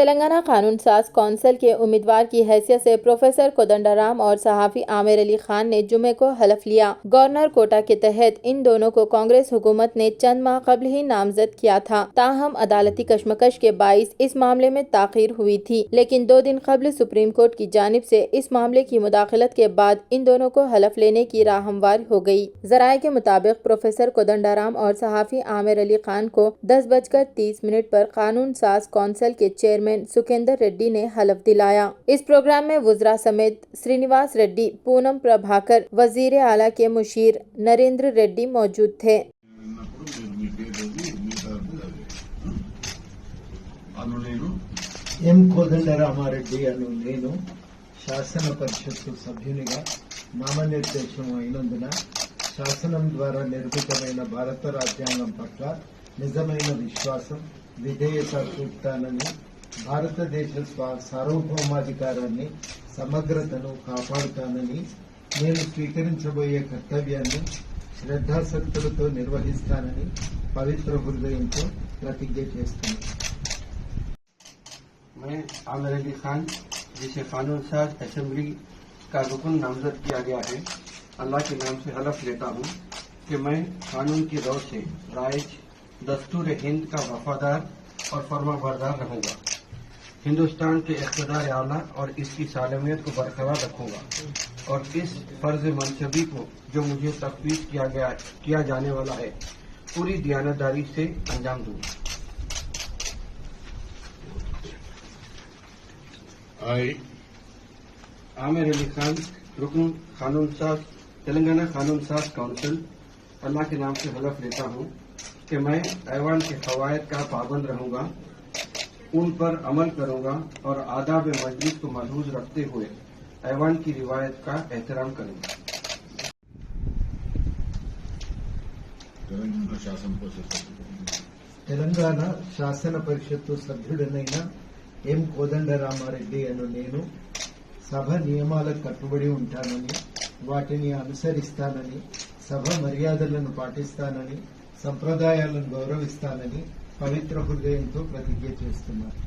तेलंगाना कानून साज कौंसिल के उम्मीदवार की हैसियत से प्रोफेसर कोदंडाराम और सहाफ़ी आमिर अली खान ने जुमे को हलफ लिया। गवर्नर कोटा के तहत इन दोनों को कांग्रेस हुकूमत ने चंद माह कबल ही नामजद किया था। ताहम अदालती कशमकश के बाइस इस मामले में ताख़ीर हुई थी, लेकिन 2 दिन कबल सुप्रीम कोर्ट की जानिब से इस मामले की मुदाखलत के बाद इन दोनों को हलफ लेने की राह हमवार हो गई। जराये के मुताबिक प्रोफेसर कोदंडाराम और सहाफ़ी आमिर अली खान को 10:30 पर कानून साज कौंसिल के चेयरमैन सुकेंदर रेड्डी ने हलफ दिलाया। इस प्रोग्राम में वुज़रा समेत श्रीनिवास रेड्डी, पूनम प्रभाकर, वजीर आला के मुशीर नरेंद्र रेड्डी मौजूद थे। ఎం కోదండరామారెడ్డి అను నేను శాసన పరిషత్తు సభ్యునిగా నామనిర్దేశం అయినందున శాసనం ద్వారా నిర్మితమైన భారత రాజ్యాంగం పట్ల నిజమైన విశ్వాసం, విధేయత చూపుతానని, భారతదేశ సార్వభౌమాధికారాన్ని, సమగ్రతను కాపాడుతానని, నేను స్వీకరించబోయే కర్తవ్యాన్ని శ్రద్ధాశక్తులతో నిర్వహిస్తానని పవిత్ర హృదయంతో ప్రతిజ్ఞ చేస్తున్నాను। मैं आमिर अली खान, जिसे कानून साज असेंबली का रुकन नामजद किया गया है, अल्लाह के नाम से हलफ लेता हूँ कि मैं कानून की रौ से राइज दस्तूर हिंद का वफादार और फर्माबरदार रहूँगा। हिंदुस्तान के इक़्तिदार आला और इसकी सालमियत को बरकरार रखूँगा और इस फर्ज मनसबी को जो मुझे तफवीज़ किया जाने वाला है पूरी दयानतदारी से अंजाम दूँगा। आमिर अली खान, रुकन कानून साज तेलंगाना कानून साज कौंसिल, अल्लाह के नाम से हलफ लेता हूँ कि मैं ऐवान के क़वायद का पाबंद रहूँगा, उन पर अमल करूँगा और आदाब मजलिस को मलहूज रखते हुए ऐवान की रिवायत का एहतराम करूँगा। తెలంగాణ శాసన పరిషత్తు సభ్యుడనైన ఎం కోదండరామారెడ్డి అను నేను సభ నియమాలకు కట్టుబడి ఉంటానని, వాటిని అనుసరిస్తానని, సభ మర్యాదలను పాటిస్తానని, సంప్రదాయాలను గౌరవిస్తానని పవిత్ర హృదయంతో ప్రతిజ్ఞ చేస్తున్నాను।